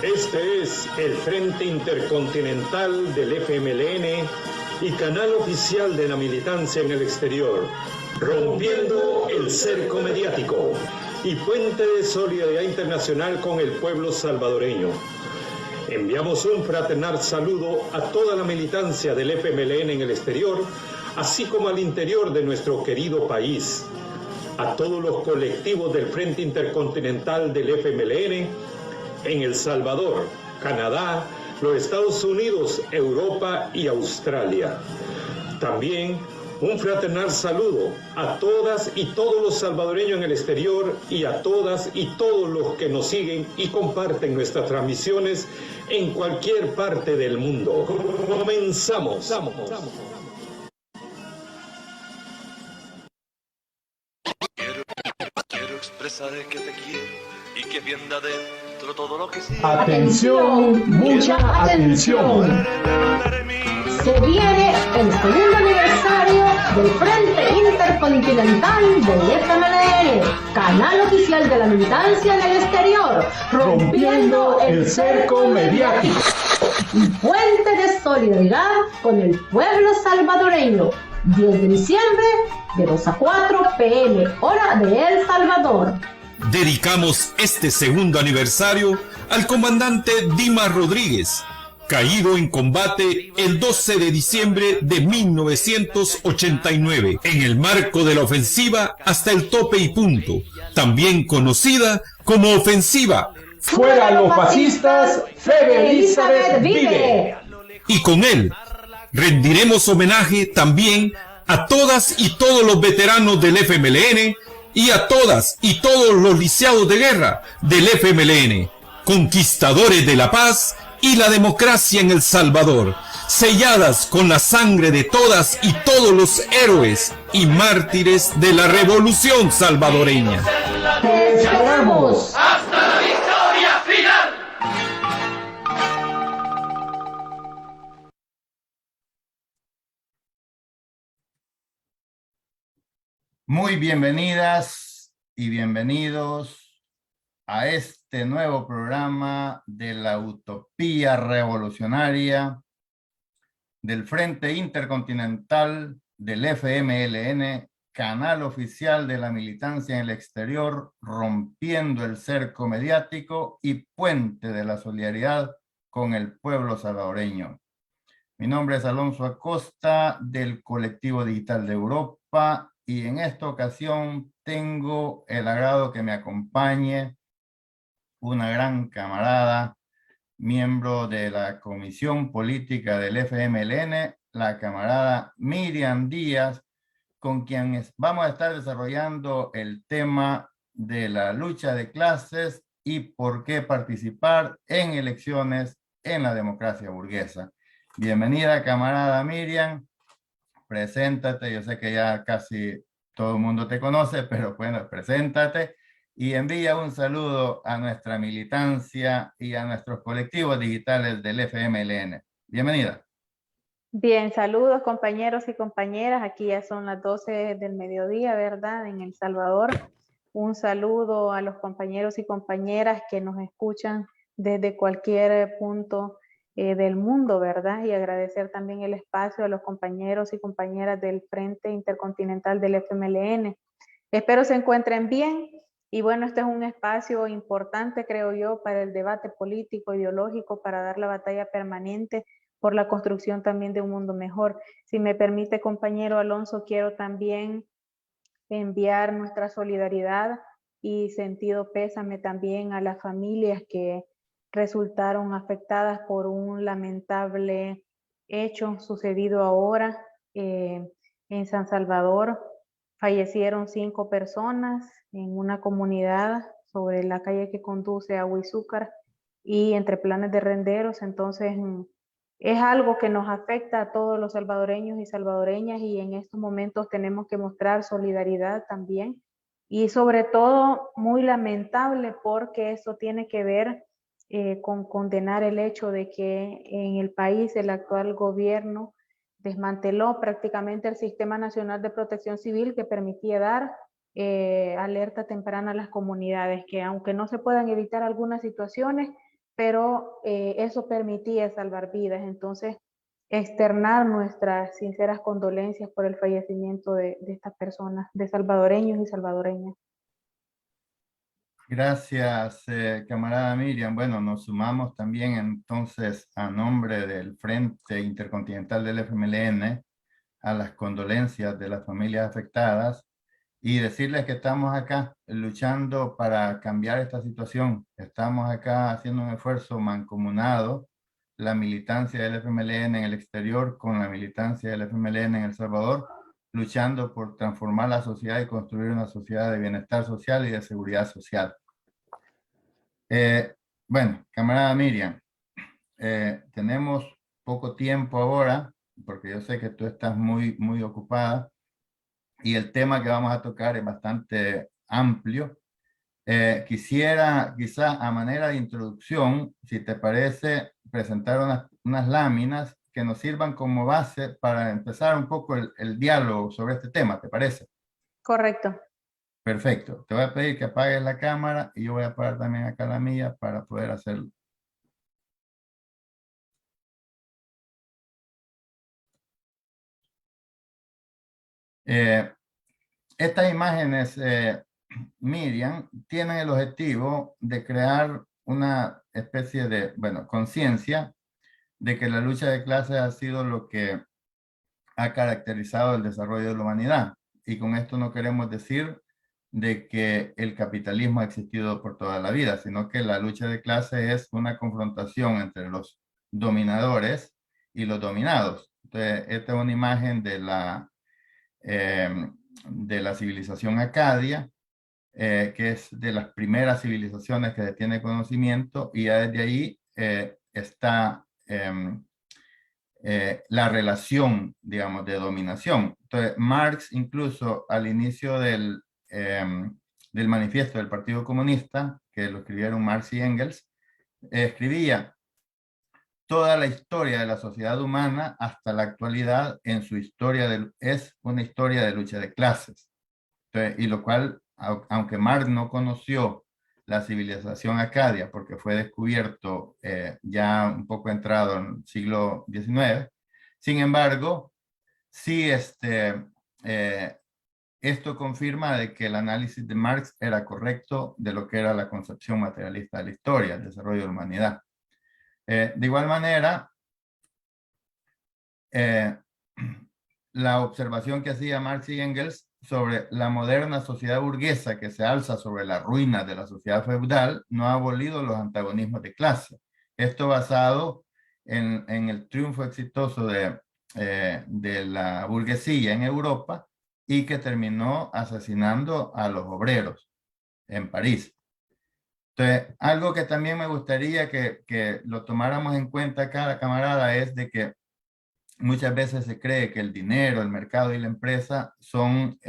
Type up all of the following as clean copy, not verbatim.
Este es el Frente Intercontinental del FMLN y canal oficial de la militancia en el exterior, rompiendo el cerco mediático y puente de solidaridad internacional con el pueblo salvadoreño. Enviamos un fraternal saludo a toda la militancia del FMLN en el exterior, así como al interior de nuestro querido país, a todos los colectivos del Frente Intercontinental del FMLN en El Salvador, Canadá, los Estados Unidos, Europa y Australia. También un fraternal saludo a todas y todos los salvadoreños en el exterior y a todas y todos los que nos siguen y comparten nuestras transmisiones en cualquier parte del mundo. Comenzamos. Quiero expresar que te quiero y que bien de adentro todo lo que siento. Atención, mucha atención. Se viene el segundo aniversario del Frente Intercontinental del FMLN, canal oficial de la militancia en el exterior, rompiendo el cerco mediático y puente de solidaridad con el pueblo salvadoreño. 10 de diciembre, de 2 a 4 p.m., hora de El Salvador. Dedicamos este segundo aniversario al comandante Dimas Rodríguez, caído en combate el 12 de diciembre de 1989, en el marco de la ofensiva Hasta el Tope y Punto, también conocida como ofensiva ¡Fuera los fascistas! ¡Febe Elizabeth vive! Y con él rendiremos homenaje también a todas y todos los veteranos del FMLN y a todas y todos los lisiados de guerra del FMLN, conquistadores de la paz y la democracia en El Salvador, selladas con la sangre de todas y todos los héroes y mártires de la revolución salvadoreña. ¡Te esperamos! ¡Hasta la victoria final! Muy bienvenidas y bienvenidos a este nuevo programa de la utopía revolucionaria del Frente Intercontinental del FMLN, canal oficial de la militancia en el exterior, rompiendo el cerco mediático y puente de la solidaridad con el pueblo salvadoreño. Mi nombre es Alonso Acosta, del Colectivo Digital de Europa, y en esta ocasión tengo el agrado que me acompañe una gran camarada, miembro de la Comisión Política del FMLN, la camarada Miriam Díaz, con quien vamos a estar desarrollando el tema de la lucha de clases y por qué participar en elecciones en la democracia burguesa. Bienvenida, camarada Miriam. Preséntate, yo sé que ya casi todo el mundo te conoce, pero bueno, preséntate y envía un saludo a nuestra militancia y a nuestros colectivos digitales del FMLN. Bienvenida. Bien, saludos compañeros y compañeras. Aquí ya son las 12 del mediodía, ¿verdad? En El Salvador. Un saludo a los compañeros y compañeras que nos escuchan desde cualquier punto del mundo, ¿verdad? Y agradecer también el espacio a los compañeros y compañeras del Frente Intercontinental del FMLN. Espero se encuentren bien y bueno, este es un espacio importante, creo yo, para el debate político, ideológico, para dar la batalla permanente por la construcción también de un mundo mejor. Si me permite, compañero Alonso, quiero también enviar nuestra solidaridad y sentido pésame también a las familias que resultaron afectadas por un lamentable hecho sucedido ahora en San Salvador. Fallecieron 5 personas en una comunidad sobre la calle que conduce a Huizúcar y entre Planes de Renderos. Entonces es algo que nos afecta a todos los salvadoreños y salvadoreñas y en estos momentos tenemos que mostrar solidaridad también y sobre todo muy lamentable porque esto tiene que ver con condenar el hecho de que en el país el actual gobierno desmanteló prácticamente el Sistema Nacional de Protección Civil que permitía dar alerta temprana a las comunidades, que aunque no se puedan evitar algunas situaciones, pero eso permitía salvar vidas. Entonces, externar nuestras sinceras condolencias por el fallecimiento de estas personas, de salvadoreños y salvadoreñas. Gracias, camarada Miriam. Bueno, nos sumamos también entonces a nombre del Frente Intercontinental del FMLN a las condolencias de las familias afectadas y decirles que estamos acá luchando para cambiar esta situación. Estamos acá haciendo un esfuerzo mancomunado, la militancia del FMLN en el exterior con la militancia del FMLN en El Salvador, luchando por transformar la sociedad y construir una sociedad de bienestar social y de seguridad social. Bueno, camarada Miriam, tenemos poco tiempo ahora, porque yo sé que tú estás muy ocupada, y el tema que vamos a tocar es bastante amplio. Quisiera, quizá a manera de introducción, si te parece, presentar unas láminas que nos sirvan como base para empezar un poco el diálogo sobre este tema, ¿te parece? Correcto. Perfecto. Te voy a pedir que apagues la cámara y yo voy a apagar también acá la mía para poder hacerlo. Estas imágenes, Miriam, tienen el objetivo de crear una especie de, bueno, conciencia de que la lucha de clases ha sido lo que ha caracterizado el desarrollo de la humanidad. Y con esto no queremos decir de que el capitalismo ha existido por toda la vida, sino que la lucha de clases es una confrontación entre los dominadores y los dominados. Entonces, esta es una imagen de la civilización acadia, que es de las primeras civilizaciones que se tiene conocimiento, y ya desde ahí está la relación, digamos, de dominación. Entonces, Marx, incluso al inicio del manifiesto del Partido Comunista, que lo escribieron Marx y Engels, escribía: toda la historia de la sociedad humana hasta la actualidad en su historia es una historia de lucha de clases. Entonces, y lo cual, aunque Marx no conoció la civilización acadia porque fue descubierto ya un poco entrado en el siglo XIX, sin embargo, sí esto confirma de que el análisis de Marx era correcto de lo que era la concepción materialista de la historia, el desarrollo de la humanidad. De igual manera, la observación que hacía Marx y Engels sobre la moderna sociedad burguesa que se alza sobre la ruina de la sociedad feudal no ha abolido los antagonismos de clase. Esto basado en el triunfo exitoso de la burguesía en Europa y que terminó asesinando a los obreros en París. Entonces, algo que también me gustaría que lo tomáramos en cuenta acá, camarada, es de que muchas veces se cree que el dinero, el mercado y la empresa son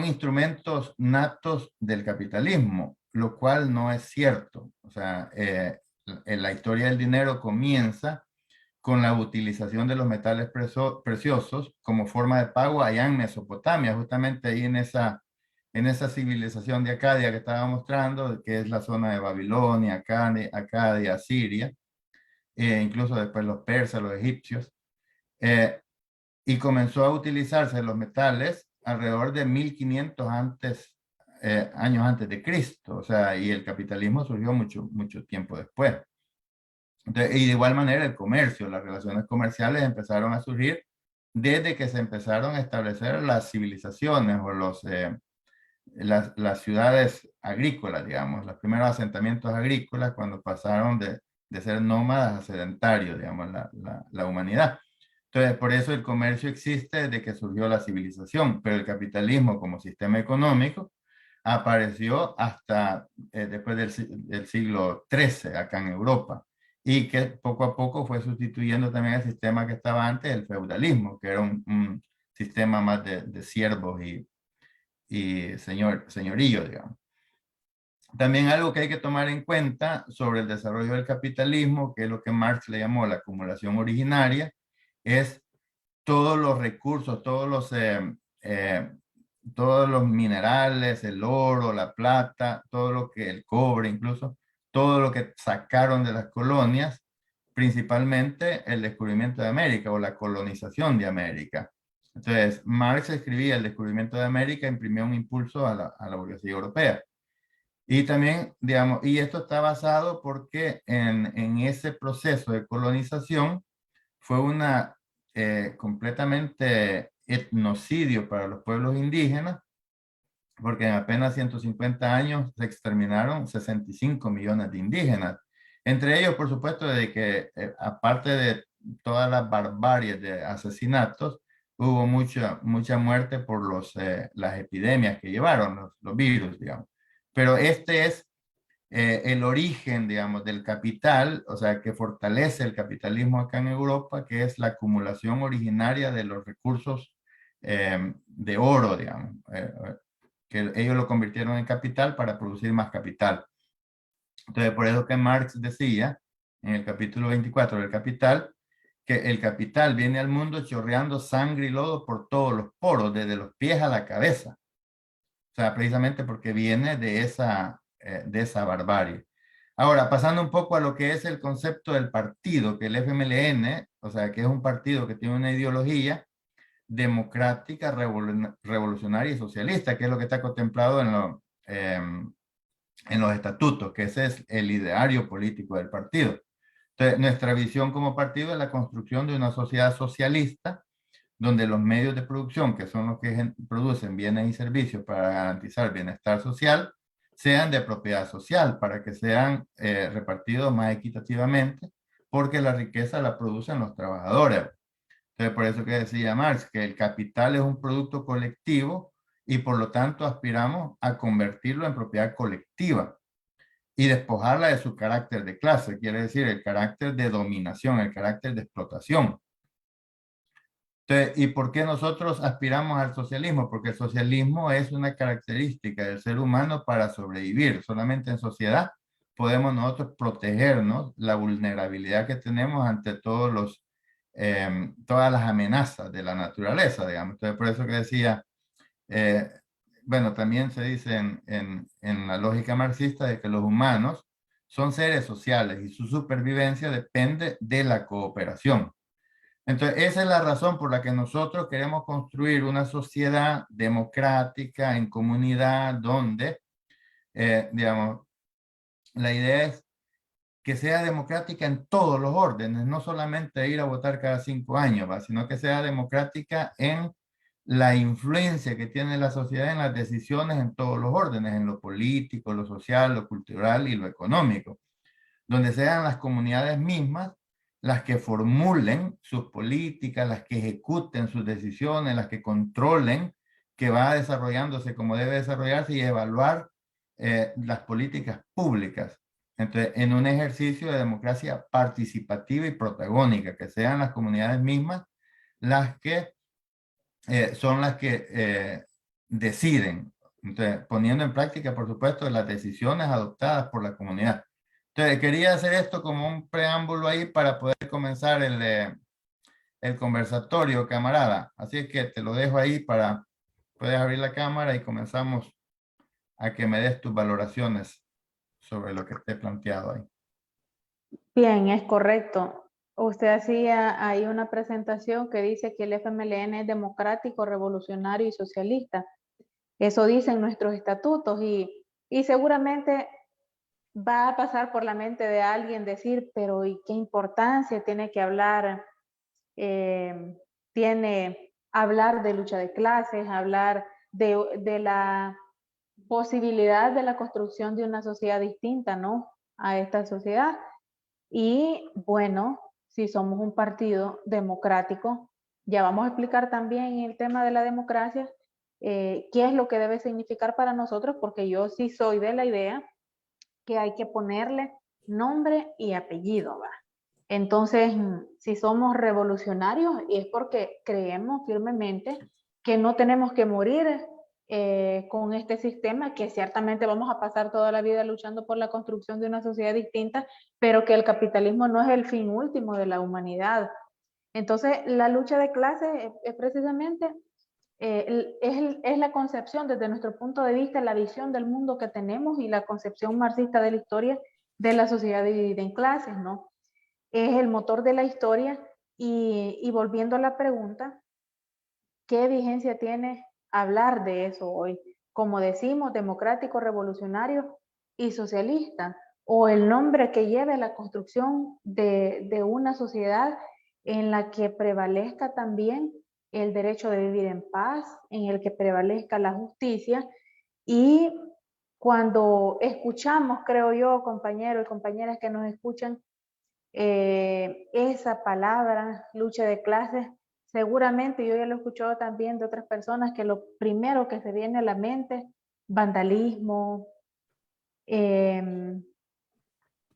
instrumentos natos del capitalismo, lo cual no es cierto. O sea, la historia del dinero comienza con la utilización de los metales preciosos como forma de pago allá en Mesopotamia, justamente ahí en esa civilización de Acadia que estaba mostrando, que es la zona de Babilonia, Acadia, Siria, incluso después los persas, los egipcios, y comenzó a utilizarse los metales alrededor de 1500 años antes de Cristo, o sea, y el capitalismo surgió mucho tiempo después. Entonces, y de igual manera el comercio, las relaciones comerciales empezaron a surgir desde que se empezaron a establecer las civilizaciones o las ciudades agrícolas, digamos, los primeros asentamientos agrícolas cuando pasaron de ser nómadas a sedentarios, digamos, la humanidad. Entonces, por eso el comercio existe desde que surgió la civilización, pero el capitalismo como sistema económico apareció hasta después del siglo XIII acá en Europa, y que poco a poco fue sustituyendo también el sistema que estaba antes, el feudalismo, que era un sistema más de siervos y señorío, digamos. También algo que hay que tomar en cuenta sobre el desarrollo del capitalismo, que es lo que Marx le llamó la acumulación originaria, es todos los recursos, todos todos los minerales, el oro, la plata, todo lo que, el cobre incluso, todo lo que sacaron de las colonias, principalmente el descubrimiento de América o la colonización de América. Entonces, Marx escribía el descubrimiento de América, imprimió un impulso a la burguesía europea. Y también, digamos, y esto está basado porque en ese proceso de colonización fue una completamente etnocidio para los pueblos indígenas, porque en apenas 150 años se exterminaron 65 millones de indígenas. Entre ellos, por supuesto, de que aparte de todas las barbaries de asesinatos, hubo mucha muerte por las epidemias que llevaron, los virus, digamos. Pero este es el origen, digamos, del capital, o sea, que fortalece el capitalismo acá en Europa, que es la acumulación originaria de los recursos de oro, digamos, que ellos lo convirtieron en capital para producir más capital. Entonces, por eso que Marx decía, en el capítulo 24 del Capital, que el capital viene al mundo chorreando sangre y lodo por todos los poros, desde los pies a la cabeza. O sea, precisamente porque viene de esa barbarie. Ahora, pasando un poco a lo que es el concepto del partido, que el FMLN, o sea, que es un partido que tiene una ideología democrática, revolucionaria y socialista, que es lo que está contemplado en los estatutos, que ese es el ideario político del partido. Entonces, nuestra visión como partido es la construcción de una sociedad socialista, donde los medios de producción, que son los que producen bienes y servicios para garantizar bienestar social, sean de propiedad social, para que sean repartidos más equitativamente, porque la riqueza la producen los trabajadores. Entonces, por eso que decía Marx, que el capital es un producto colectivo y por lo tanto aspiramos a convertirlo en propiedad colectiva y despojarla de su carácter de clase, quiere decir el carácter de dominación, el carácter de explotación. Entonces, ¿y por qué nosotros aspiramos al socialismo? Porque el socialismo es una característica del ser humano para sobrevivir. Solamente en sociedad podemos nosotros protegernos la vulnerabilidad que tenemos ante todas las amenazas de la naturaleza, digamos. Entonces, por eso que decía, bueno, también se dice en la lógica marxista de que los humanos son seres sociales y su supervivencia depende de la cooperación. Entonces, esa es la razón por la que nosotros queremos construir una sociedad democrática en comunidad donde, digamos, la idea es que sea democrática en todos los órdenes, no solamente ir a votar cada 5 años, ¿va? Sino que sea democrática en la influencia que tiene la sociedad en las decisiones en todos los órdenes, en lo político, lo social, lo cultural y lo económico, donde sean las comunidades mismas las que formulen sus políticas, las que ejecuten sus decisiones, las que controlen que va desarrollándose como debe desarrollarse y evaluar las políticas públicas. Entonces, en un ejercicio de democracia participativa y protagónica, que sean las comunidades mismas las que son las que deciden. Entonces, poniendo en práctica, por supuesto, las decisiones adoptadas por la comunidad. Entonces, quería hacer esto como un preámbulo ahí para poder comenzar el conversatorio, camarada. Así es que te lo dejo ahí para, puedes abrir la cámara y comenzamos a que me des tus valoraciones sobre lo que te he planteado ahí. Bien, es correcto. Usted hacía ahí una presentación que dice que el FMLN es democrático, revolucionario y socialista. Eso dicen nuestros estatutos y seguramente va a pasar por la mente de alguien decir, pero ¿y qué importancia tiene que hablar? Tiene hablar de lucha de clases, hablar de la posibilidad de la construcción de una sociedad distinta, ¿no? A esta sociedad. Y bueno, si somos un partido democrático, ya vamos a explicar también el tema de la democracia, qué es lo que debe significar para nosotros, porque yo sí soy de la idea que hay que ponerle nombre y apellido, ¿va? Entonces, si somos revolucionarios, es porque creemos firmemente que no tenemos que morir con este sistema, que ciertamente vamos a pasar toda la vida luchando por la construcción de una sociedad distinta, pero que el capitalismo no es el fin último de la humanidad. Entonces, la lucha de clases es precisamente es la concepción desde nuestro punto de vista, la visión del mundo que tenemos y la concepción marxista de la historia de la sociedad dividida en clases, ¿no? Es el motor de la historia y volviendo a la pregunta, ¿qué vigencia tiene hablar de eso hoy? Como decimos, democrático, revolucionario y socialista, o el nombre que lleve la construcción de una sociedad en la que prevalezca también el derecho de vivir en paz, en el que prevalezca la justicia. Y cuando escuchamos, creo yo, compañeros y compañeras que nos escuchan, esa palabra, lucha de clases, seguramente yo ya lo he escuchado también de otras personas que lo primero que se viene a la mente, vandalismo,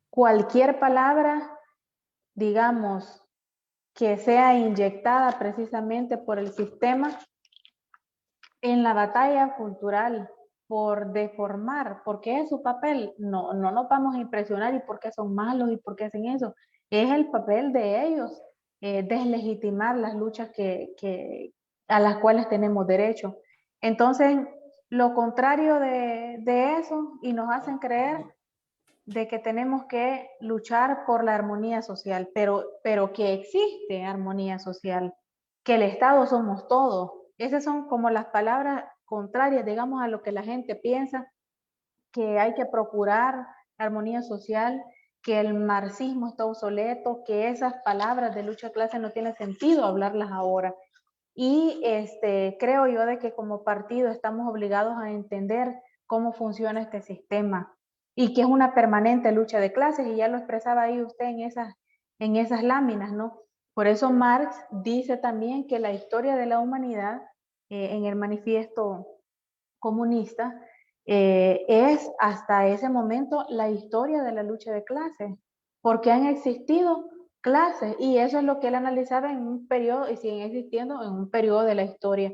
cualquier palabra, digamos, que sea inyectada precisamente por el sistema en la batalla cultural por deformar, porque es su papel, no nos vamos a impresionar y por qué son malos y por qué hacen eso, es el papel de ellos, deslegitimar las luchas a las cuales tenemos derecho. Entonces, lo contrario de eso, y nos hacen creer de que tenemos que luchar por la armonía social, pero que existe armonía social, que el Estado somos todos. Esas son como las palabras contrarias, digamos, a lo que la gente piensa, que hay que procurar armonía social, que el marxismo está obsoleto, que esas palabras de lucha de clase no tiene sentido hablarlas ahora. Y creo yo de que como partido estamos obligados a entender cómo funciona este sistema y que es una permanente lucha de clases, y ya lo expresaba ahí usted en esas láminas, ¿no? Por eso Marx dice también que la historia de la humanidad, en el manifiesto comunista, es hasta ese momento la historia de la lucha de clases, porque han existido clases y eso es lo que él analizaba en un periodo y siguen existiendo en un periodo de la historia.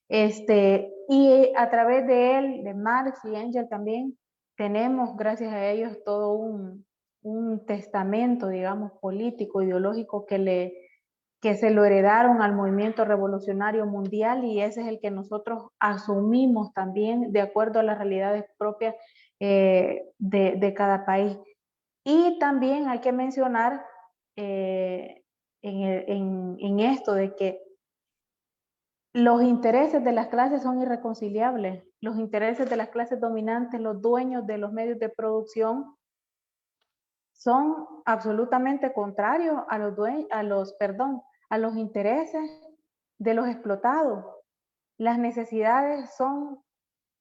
Y a través de él, de Marx y Engels también, tenemos, gracias a ellos, todo un testamento, digamos, político, ideológico que se lo heredaron al movimiento revolucionario mundial y ese es el que nosotros asumimos también de acuerdo a las realidades propias de cada país. Y también hay que mencionar en esto de que los intereses de las clases son irreconciliables. Los intereses de las clases dominantes, los dueños de los medios de producción, son absolutamente contrarios a los intereses de los explotados. Las necesidades son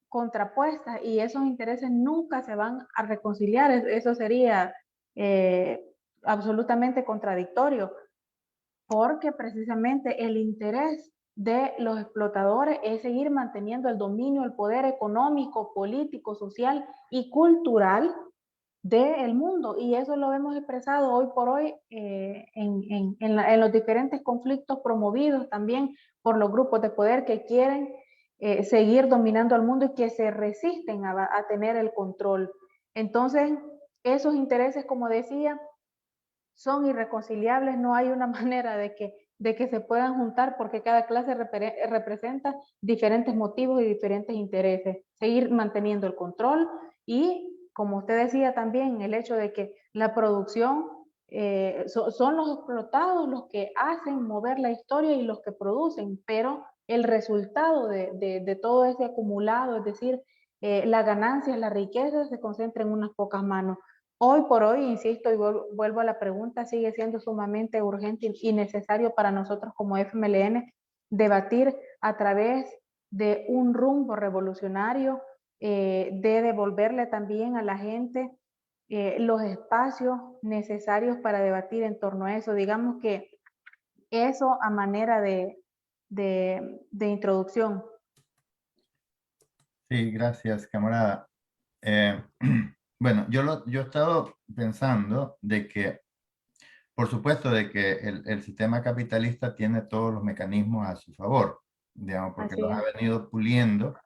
contrapuestas y esos intereses nunca se van a reconciliar. Eso sería absolutamente contradictorio, porque precisamente el interés de los explotadores es seguir manteniendo el dominio, el poder económico, político, social y cultural del mundo, y eso lo hemos expresado hoy por hoy en los diferentes conflictos promovidos también por los grupos de poder que quieren seguir dominando al mundo y que se resisten a tener el control. Entonces, esos intereses, como decía, son irreconciliables, no hay una manera de que se puedan juntar porque cada clase representa diferentes motivos y diferentes intereses. Seguir manteniendo el control y, como usted decía también, el hecho de que la producción son los explotados los que hacen mover la historia y los que producen, pero el resultado de todo ese acumulado, es decir, la ganancia, la riqueza se concentra en unas pocas manos. Hoy por hoy, insisto y vuelvo a la pregunta, sigue siendo sumamente urgente y necesario para nosotros como FMLN debatir a través de un rumbo revolucionario, de devolverle también a la gente los espacios necesarios para debatir en torno a eso. Digamos que eso a manera de introducción. Sí, gracias, camarada. Bueno, yo he estado pensando de que, por supuesto, de que el sistema capitalista tiene todos los mecanismos a su favor, digamos, porque los ha venido puliendo,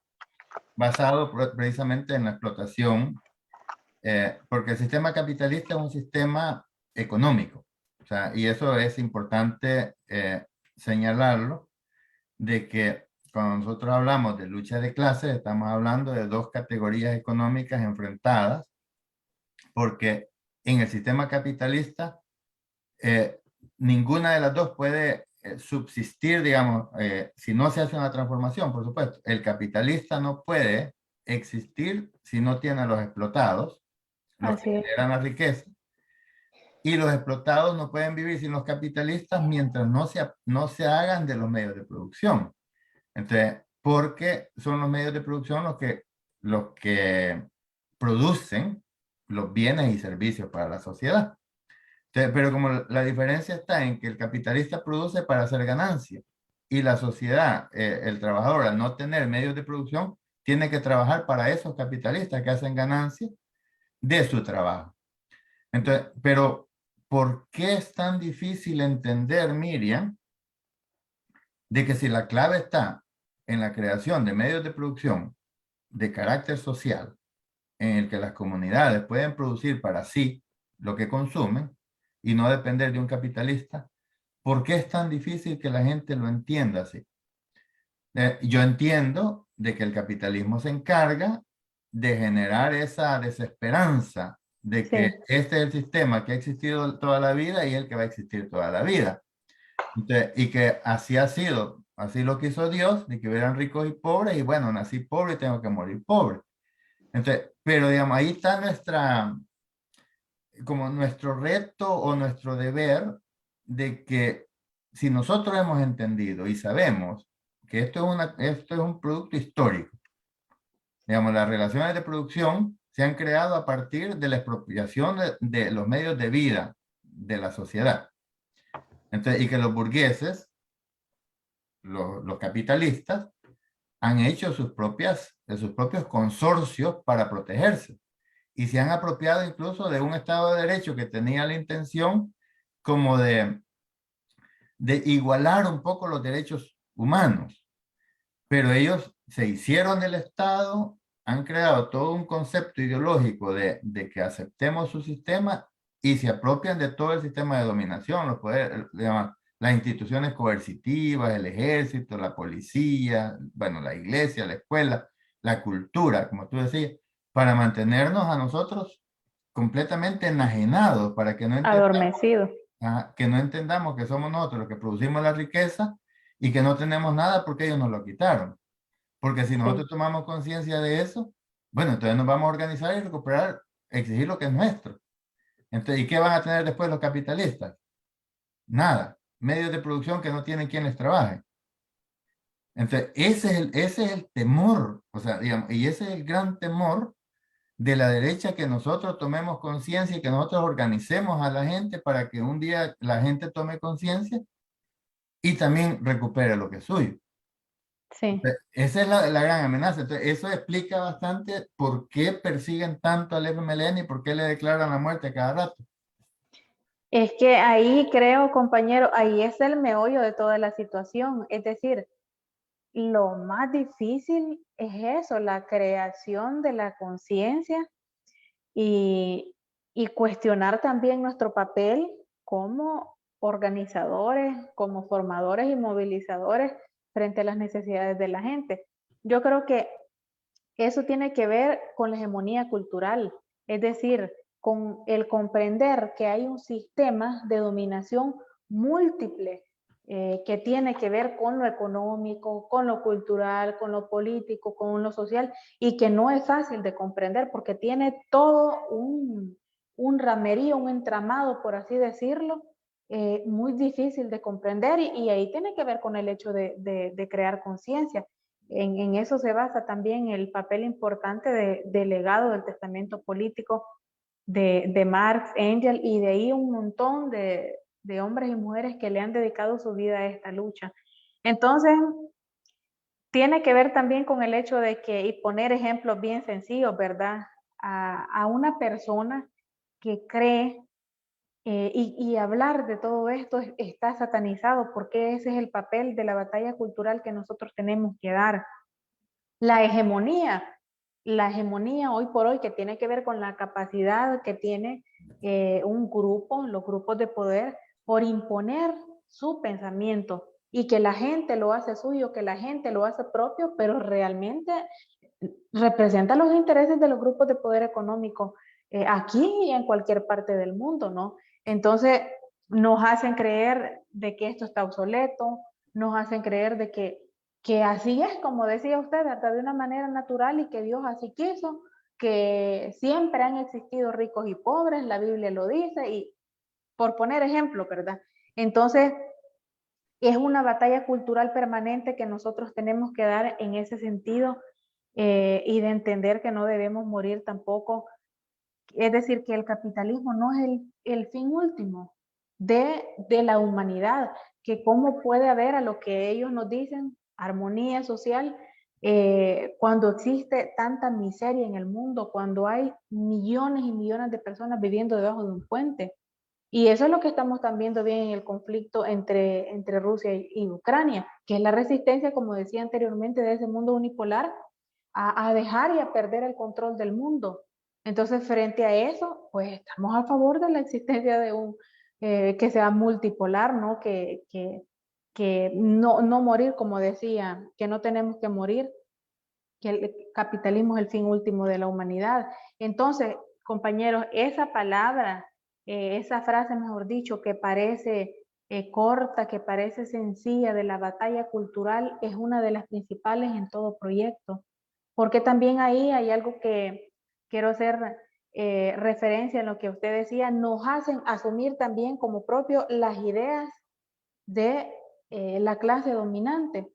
basado precisamente en la explotación, porque el sistema capitalista es un sistema económico, o sea, y eso es importante señalarlo, de que cuando nosotros hablamos de lucha de clases, estamos hablando de dos categorías económicas enfrentadas, porque en el sistema capitalista, ninguna de las dos puede subsistir, digamos, si no se hace una transformación, por supuesto. El capitalista no puede existir si no tiene a los explotados, los que generan la riqueza. Y los explotados no pueden vivir sin los capitalistas mientras no se hagan de los medios de producción. Entonces, porque son los medios de producción los que producen los bienes y servicios para la sociedad. Entonces, pero como la diferencia está en que el capitalista produce para hacer ganancia y la sociedad, el trabajador, al no tener medios de producción, tiene que trabajar para esos capitalistas que hacen ganancia de su trabajo. Entonces, pero ¿por qué es tan difícil entender, Miriam, de que si la clave está en la creación de medios de producción de carácter social, en el que las comunidades pueden producir para sí lo que consumen y no depender de un capitalista, ¿por qué es tan difícil que la gente lo entienda así? Yo entiendo de que el capitalismo se encarga de generar esa desesperanza de que este es el sistema que ha existido toda la vida y el que va a existir toda la vida. Entonces, y que así ha sido, así lo quiso Dios, de que hubieran ricos y pobres, y bueno, nací pobre y tengo que morir pobre. Entonces, pero digamos, ahí está como nuestro reto o nuestro deber de que si nosotros hemos entendido y sabemos que esto es un producto histórico, digamos, las relaciones de producción se han creado a partir de la expropiación de los medios de vida de la sociedad. Entonces, y que los burgueses, los capitalistas, han hecho sus propios consorcios para protegerse. Y se han apropiado incluso de un Estado de Derecho que tenía la intención como de igualar un poco los derechos humanos. Pero ellos se hicieron del Estado, han creado todo un concepto ideológico de que aceptemos su sistema y se apropian de todo el sistema de dominación, los poderes, las instituciones coercitivas, el ejército, la policía, bueno, la iglesia, la escuela, la cultura, como tú decías, para mantenernos a nosotros completamente enajenados, para que no adormecidos. Que no entendamos que somos nosotros los que producimos la riqueza y que no tenemos nada porque ellos nos lo quitaron. Porque si nosotros tomamos conciencia de eso, bueno, entonces nos vamos a organizar y recuperar, exigir lo que es nuestro. Entonces, ¿y qué van a tener después los capitalistas? Nada. Medios de producción que no tienen quien les trabaje. Entonces, ese es el temor, o sea, digamos, y ese es el gran temor de la derecha, que nosotros tomemos conciencia y que nosotros organicemos a la gente para que un día la gente tome conciencia y también recupere lo que es suyo. Sí. Entonces, esa es la gran amenaza. Entonces, eso explica bastante por qué persiguen tanto al FMLN y por qué le declaran la muerte cada rato. Es que ahí creo, compañero, ahí es el meollo de toda la situación. Es decir, lo más difícil es eso, la creación de la conciencia y cuestionar también nuestro papel como organizadores, como formadores y movilizadores frente a las necesidades de la gente. Yo creo que eso tiene que ver con la hegemonía cultural, es decir, con el comprender que hay un sistema de dominación múltiple que tiene que ver con lo económico, con lo cultural, con lo político, con lo social, y que no es fácil de comprender porque tiene todo un ramerío, un entramado, por así decirlo, muy difícil de comprender, y ahí tiene que ver con el hecho de crear conciencia. En eso se basa también el papel importante de legado del testamento político de Marx, Engels, y de ahí un montón de hombres y mujeres que le han dedicado su vida a esta lucha. Entonces, tiene que ver también con el hecho de que, y poner ejemplos bien sencillos, ¿verdad? A una persona que cree y hablar de todo esto está satanizado, porque ese es el papel de la batalla cultural que nosotros tenemos que dar. La hegemonía hoy por hoy, que tiene que ver con la capacidad que tiene un grupo, los grupos de poder, por imponer su pensamiento y que la gente lo hace suyo, que la gente lo hace propio, pero realmente representa los intereses de los grupos de poder económico aquí y en cualquier parte del mundo, ¿no? Entonces nos hacen creer de que esto está obsoleto, nos hacen creer de que así es, como decía usted, hasta de una manera natural y que Dios así quiso, que siempre han existido ricos y pobres, la Biblia lo dice, y por poner ejemplo, ¿verdad? Entonces, es una batalla cultural permanente que nosotros tenemos que dar en ese sentido y de entender que no debemos morir tampoco. Es decir, que el capitalismo no es el fin último de la humanidad, que cómo puede haber a lo que ellos nos dicen, armonía social, cuando existe tanta miseria en el mundo, cuando hay millones y millones de personas viviendo debajo de un puente. Y eso es lo que estamos también viendo bien en el conflicto entre Rusia y Ucrania, que es la resistencia, como decía anteriormente, de ese mundo unipolar a dejar y a perder el control del mundo. Entonces, frente a eso, pues estamos a favor de la existencia de un que sea multipolar, ¿no? Que no morir, como decía, que no tenemos que morir, que el capitalismo es el fin último de la humanidad. Entonces, compañeros, esa palabra, esa frase, mejor dicho, que parece corta, que parece sencilla de la batalla cultural, es una de las principales en todo proyecto. Porque también ahí hay algo que quiero hacer referencia en lo que usted decía, nos hacen asumir también como propio las ideas de la clase dominante.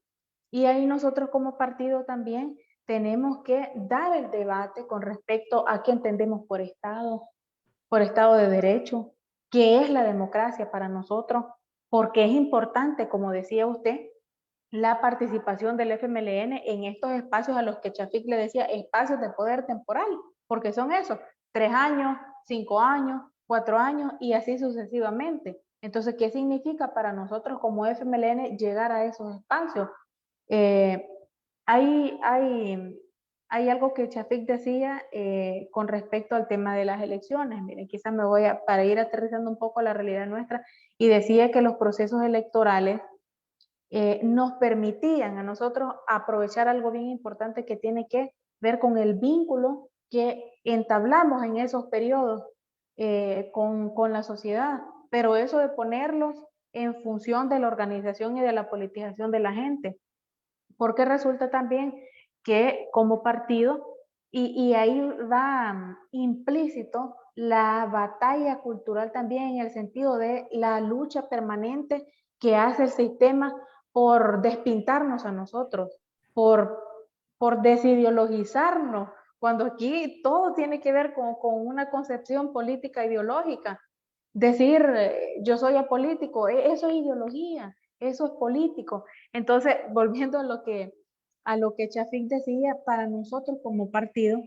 Y ahí nosotros como partido también tenemos que dar el debate con respecto a qué entendemos por Estado de Derecho, qué es la democracia para nosotros, porque es importante, como decía usted, la participación del FMLN en estos espacios a los que Chafik le decía espacios de poder temporal, porque son esos, 3 años, 5 años, 4 años y así sucesivamente. Entonces, ¿qué significa para nosotros como FMLN llegar a esos espacios? Eh, hay algo que Chafik decía con respecto al tema de las elecciones. Miren, quizás para ir aterrizando un poco a la realidad nuestra, y decía que los procesos electorales nos permitían a nosotros aprovechar algo bien importante que tiene que ver con el vínculo que entablamos en esos periodos con la sociedad, pero eso de ponerlos en función de la organización y de la politización de la gente, porque resulta también que como partido, y ahí va implícito la batalla cultural también en el sentido de la lucha permanente que hace el sistema por despintarnos a nosotros, por desideologizarnos, cuando aquí todo tiene que ver con una concepción política ideológica. Decir yo soy apolítico, eso es ideología, eso es político. Entonces, volviendo a lo que Chafik decía, para nosotros como partido,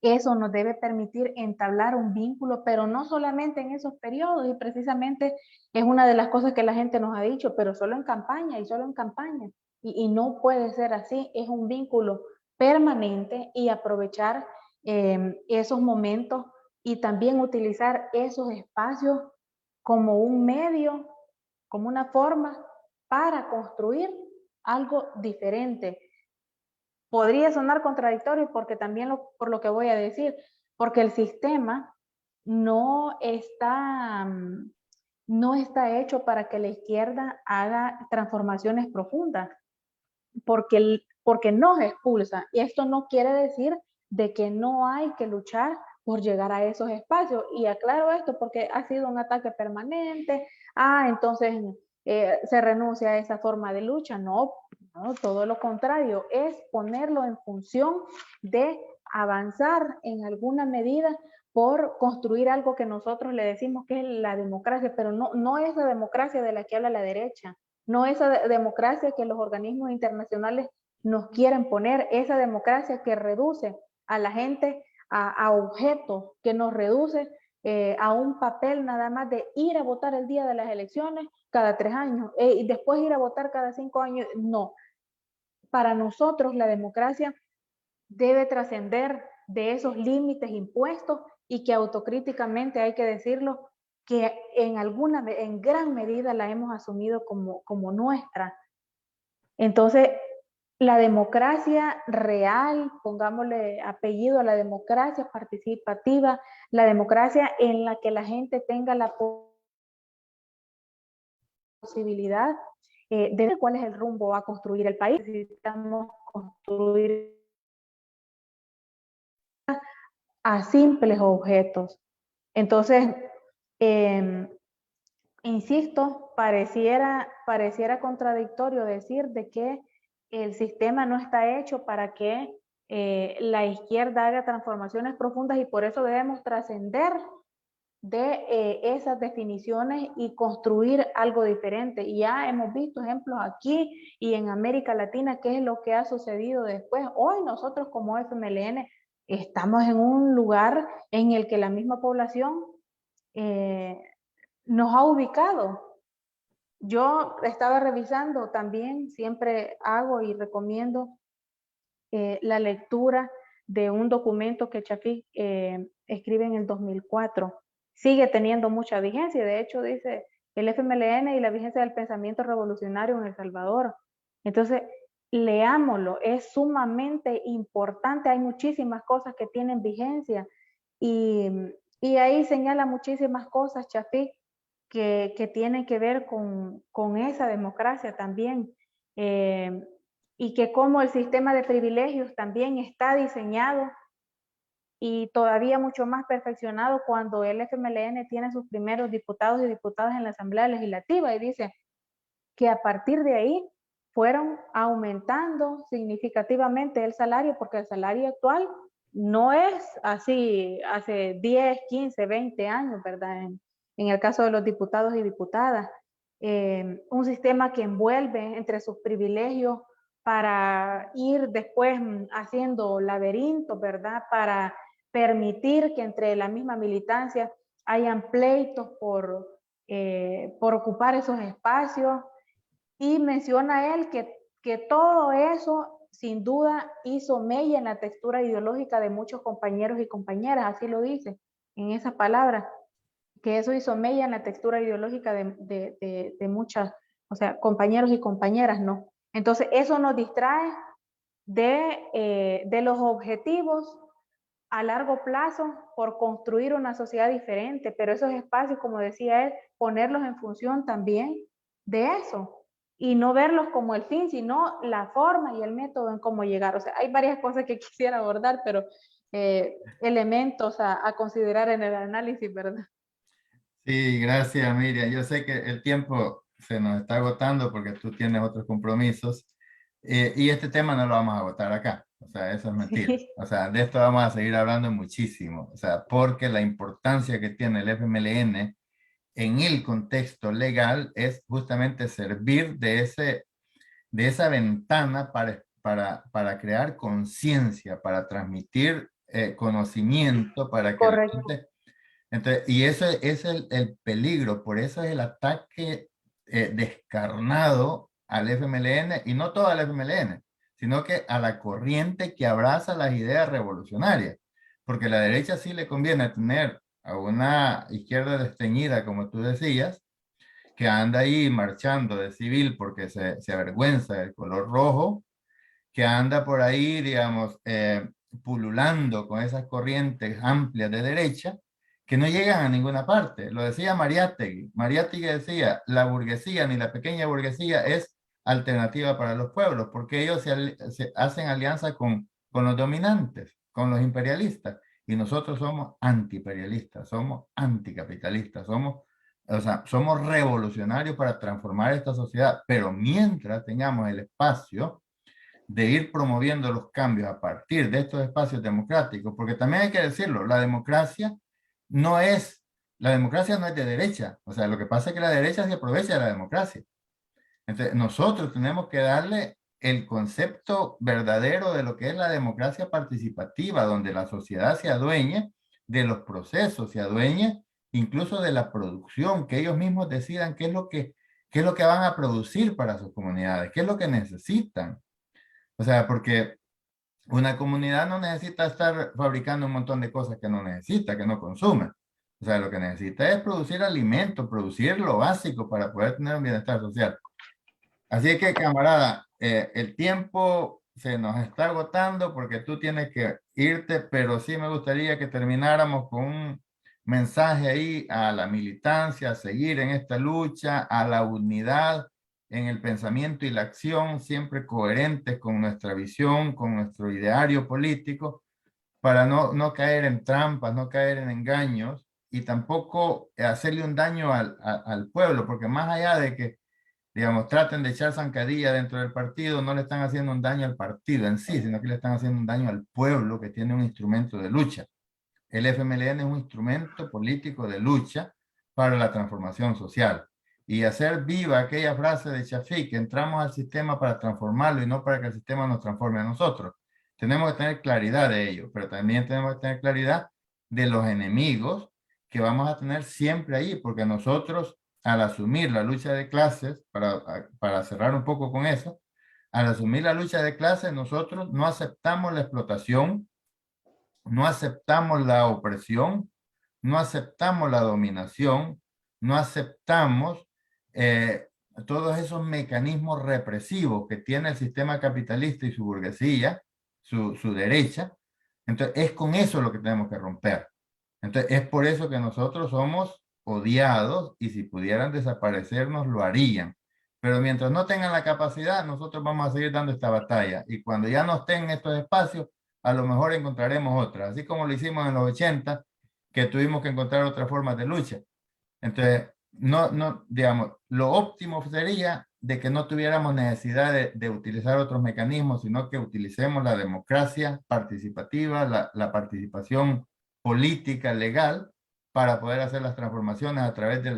eso nos debe permitir entablar un vínculo, pero no solamente en esos periodos, y precisamente es una de las cosas que la gente nos ha dicho, pero solo en campaña y solo en campaña. Y no puede ser así, es un vínculo permanente y aprovechar esos momentos y también utilizar esos espacios como un medio, como una forma para construir algo diferente. Podría sonar contradictorio porque también por lo que voy a decir, porque el sistema no está, no está hecho para que la izquierda haga transformaciones profundas, porque nos expulsa. Y esto no quiere decir de que no hay que luchar por llegar a esos espacios. Y aclaro esto porque ha sido un ataque permanente. Entonces se renuncia a esa forma de lucha. No, todo lo contrario, es ponerlo en función de avanzar en alguna medida por construir algo que nosotros le decimos que es la democracia, pero no esa democracia de la que habla la derecha, no esa democracia que los organismos internacionales nos quieren poner, esa democracia que reduce a la gente a objetos, que nos reduce a un papel nada más de ir a votar el día de las elecciones cada 3 años y después ir a votar cada 5 años. No, para nosotros la democracia debe trascender de esos límites impuestos y que autocríticamente hay que decirlo que en gran medida la hemos asumido como nuestra. Entonces, la democracia real, pongámosle apellido a la democracia participativa, la democracia en la que la gente tenga la posibilidad de ver cuál es el rumbo a construir el país. Necesitamos construir a simples objetos. Entonces, insisto, pareciera contradictorio decir de que el sistema no está hecho para que la izquierda haga transformaciones profundas y por eso debemos trascender de esas definiciones y construir algo diferente. Y ya hemos visto ejemplos aquí y en América Latina, qué es lo que ha sucedido después. Hoy nosotros como FMLN estamos en un lugar en el que la misma población nos ha ubicado. Yo estaba revisando también, siempre hago y recomiendo la lectura de un documento que Chafik escribe en el 2004. Sigue teniendo mucha vigencia, de hecho dice el FMLN y la vigencia del pensamiento revolucionario en El Salvador. Entonces, leámoslo, es sumamente importante, hay muchísimas cosas que tienen vigencia y ahí señala muchísimas cosas, Chafik, que tienen que ver con esa democracia también. Y que como el sistema de privilegios también está diseñado y todavía mucho más perfeccionado cuando el FMLN tiene sus primeros diputados y diputadas en la Asamblea Legislativa y dice que a partir de ahí fueron aumentando significativamente el salario porque el salario actual no es así hace 10, 15, 20 años, ¿verdad? En el caso de los diputados y diputadas. Un sistema que envuelve entre sus privilegios para ir después haciendo laberintos, ¿verdad? Para permitir que entre la misma militancia hayan pleitos por ocupar esos espacios. Y menciona él que todo eso sin duda hizo mella en la textura ideológica de muchos compañeros y compañeras, así lo dice en esas palabras, que eso hizo mella en la textura ideológica de muchas, o sea, compañeros y compañeras, ¿no? Entonces, eso nos distrae de los objetivos a largo plazo por construir una sociedad diferente, pero esos espacios, como decía él, ponerlos en función también de eso y no verlos como el fin, sino la forma y el método en cómo llegar. O sea, hay varias cosas que quisiera abordar, pero elementos a considerar en el análisis, ¿verdad? Sí, gracias, Miriam. Yo sé que el tiempo se nos está agotando porque tú tienes otros compromisos y este tema no lo vamos a agotar acá. O sea, eso es mentira. Sí. O sea, de esto vamos a seguir hablando muchísimo. O sea, porque la importancia que tiene el FMLN en el contexto legal es justamente servir de esa ventana para crear conciencia, para transmitir conocimiento, para que la Correcto. gente... Entonces, y eso es el peligro, por eso es el ataque descarnado al FMLN, y no todo al FMLN, sino que a la corriente que abraza las ideas revolucionarias, porque a la derecha sí le conviene tener a una izquierda desteñida, como tú decías, que anda ahí marchando de civil porque se avergüenza del color rojo, que anda por ahí, digamos, pululando con esas corrientes amplias de derecha, que no llegan a ninguna parte. Lo decía Mariátegui. Mariátegui decía, la burguesía ni la pequeña burguesía es alternativa para los pueblos, porque ellos se hacen alianza con los dominantes, con los imperialistas, y nosotros somos antiimperialistas, somos anticapitalistas, o sea, somos revolucionarios para transformar esta sociedad, pero mientras tengamos el espacio de ir promoviendo los cambios a partir de estos espacios democráticos, porque también hay que decirlo, la democracia no es de derecha, o sea, lo que pasa es que la derecha se aprovecha de la democracia. Entonces, nosotros tenemos que darle el concepto verdadero de lo que es la democracia participativa, donde la sociedad se adueñe de los procesos, se adueñe incluso de la producción, que ellos mismos decidan qué es lo que van a producir para sus comunidades, qué es lo que necesitan. O sea, porque una comunidad no necesita estar fabricando un montón de cosas que no necesita, que no consume. O sea, lo que necesita es producir alimento, producir lo básico para poder tener un bienestar social. Así que, camarada, el tiempo se nos está agotando porque tú tienes que irte, pero sí me gustaría que termináramos con un mensaje ahí a la militancia, a seguir en esta lucha, a la unidad en el pensamiento y la acción, siempre coherentes con nuestra visión, con nuestro ideario político, para no caer en trampas, no caer en engaños y tampoco hacerle un daño al pueblo, porque más allá de que, digamos, traten de echar zancadilla dentro del partido, no le están haciendo un daño al partido en sí, sino que le están haciendo un daño al pueblo que tiene un instrumento de lucha. El FMLN es un instrumento político de lucha para la transformación social. Y hacer viva aquella frase de Shafik, que entramos al sistema para transformarlo y no para que el sistema nos transforme a nosotros. Tenemos que tener claridad de ello, pero también tenemos que tener claridad de los enemigos que vamos a tener siempre ahí, porque nosotros, al asumir la lucha de clases, para cerrar un poco con eso, al asumir la lucha de clases, nosotros no aceptamos la explotación, no aceptamos la opresión, no aceptamos la dominación, no aceptamos todos esos mecanismos represivos que tiene el sistema capitalista y su burguesía, su derecha. Entonces, es con eso lo que tenemos que romper. Entonces, es por eso que nosotros somos odiados y si pudieran desaparecernos lo harían. Pero mientras no tengan la capacidad, nosotros vamos a seguir dando esta batalla. Y cuando ya no estén en estos espacios, a lo mejor encontraremos otras. Así como lo hicimos en los 80, que tuvimos que encontrar otras formas de lucha. Entonces, digamos, lo óptimo sería de que no tuviéramos necesidad de utilizar otros mecanismos, sino que utilicemos la democracia participativa, la participación política, legal, para poder hacer las transformaciones a través de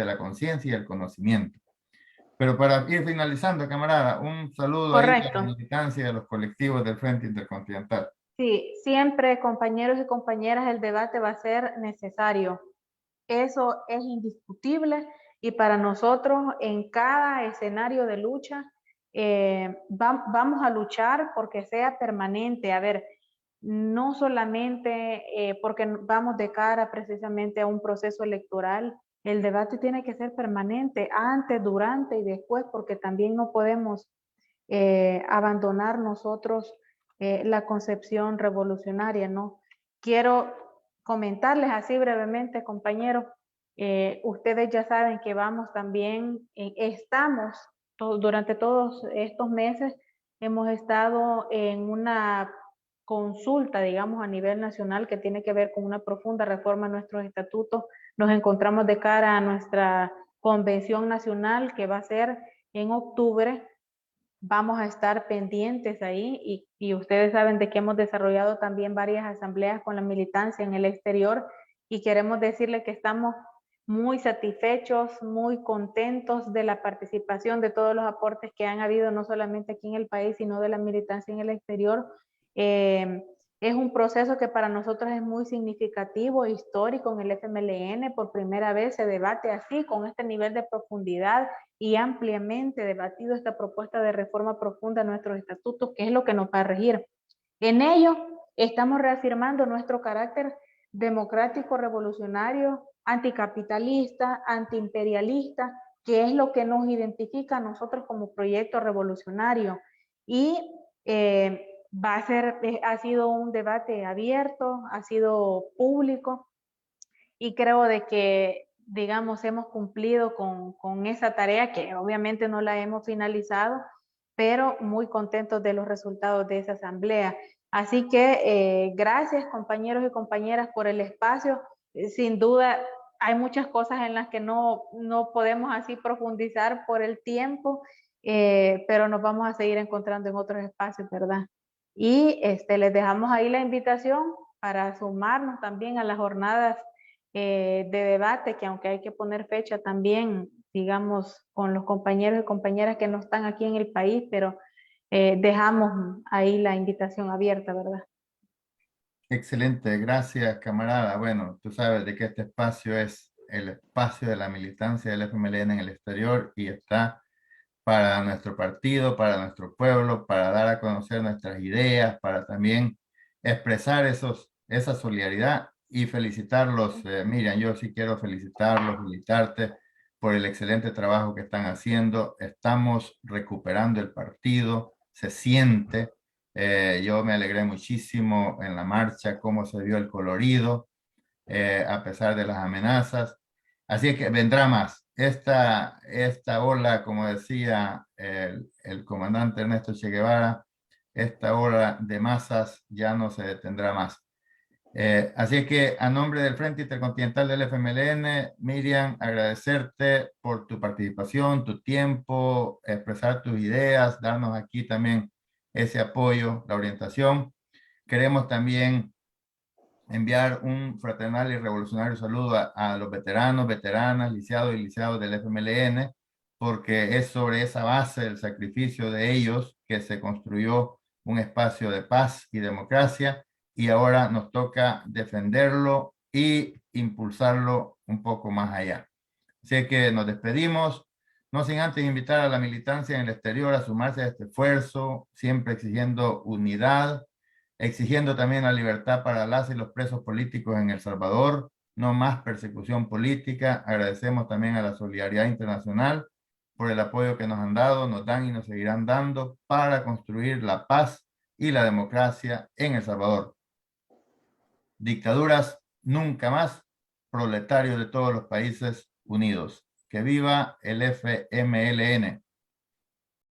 la conciencia y el conocimiento. Pero para ir finalizando, camarada, un saludo ahí a la militancia y a los colectivos del Frente Intercontinental. Sí, siempre, compañeros y compañeras, el debate va a ser necesario. Eso es indiscutible y para nosotros en cada escenario de lucha vamos a luchar porque sea permanente. A ver, no solamente porque vamos de cara precisamente a un proceso electoral, el debate tiene que ser permanente antes, durante y después, porque también no podemos abandonar nosotros la concepción revolucionaria, ¿no? Quiero comentarles así brevemente, compañeros, ustedes ya saben que vamos también, estamos durante todos estos meses, hemos estado en una consulta, digamos, a nivel nacional que tiene que ver con una profunda reforma a nuestros estatutos. Nos encontramos de cara a nuestra convención nacional que va a ser en octubre. Vamos a estar pendientes ahí y ustedes saben de que hemos desarrollado también varias asambleas con la militancia en el exterior y queremos decirles que estamos muy satisfechos, muy contentos de la participación, de todos los aportes que han habido, no solamente aquí en el país, sino de la militancia en el exterior. Es un proceso que para nosotros es muy significativo, histórico en el FMLN. Por primera vez se debate así, con este nivel de profundidad y ampliamente debatido esta propuesta de reforma profunda a nuestros estatutos, que es lo que nos va a regir. En ello estamos reafirmando nuestro carácter democrático, revolucionario, anticapitalista, antiimperialista, que es lo que nos identifica a nosotros como proyecto revolucionario. Y ha sido un debate abierto, ha sido público y creo de que, digamos, hemos cumplido con esa tarea que obviamente no la hemos finalizado, pero muy contentos de los resultados de esa asamblea. Así que gracias compañeros y compañeras por el espacio. Sin duda hay muchas cosas en las que no podemos así profundizar por el tiempo, pero nos vamos a seguir encontrando en otros espacios, ¿verdad? Y les dejamos ahí la invitación para sumarnos también a las jornadas de debate, que aunque hay que poner fecha también, digamos, con los compañeros y compañeras que no están aquí en el país, pero dejamos ahí la invitación abierta, ¿verdad? Excelente, gracias, camarada. Bueno, tú sabes de que este espacio es el espacio de la militancia del FMLN en el exterior y está para nuestro partido, para nuestro pueblo, para dar a conocer nuestras ideas, para también expresar esa solidaridad y felicitarlos, Miriam, yo sí quiero felicitarlos, felicitarte por el excelente trabajo que están haciendo. Estamos recuperando el partido, se siente. Yo me alegré muchísimo en la marcha, cómo se vio el colorido, a pesar de las amenazas. Así que vendrá más. Esta ola, como decía el comandante Ernesto Che Guevara, esta ola de masas ya no se detendrá más. Así que a nombre del Frente Intercontinental del FMLN, Miriam, agradecerte por tu participación, tu tiempo, expresar tus ideas, darnos aquí también ese apoyo, la orientación. Queremos también enviar un fraternal y revolucionario saludo a los veteranos, veteranas, lisiados y lisiados del FMLN, porque es sobre esa base del sacrificio de ellos que se construyó un espacio de paz y democracia, y ahora nos toca defenderlo y impulsarlo un poco más allá. Así que nos despedimos, no sin antes invitar a la militancia en el exterior a sumarse a este esfuerzo, siempre exigiendo unidad, exigiendo también la libertad para las y los presos políticos en El Salvador, no más persecución política. Agradecemos también a la solidaridad internacional por el apoyo que nos han dado, nos dan y nos seguirán dando para construir la paz y la democracia en El Salvador. Dictaduras nunca más, proletarios de todos los países unidos. Que viva el FMLN.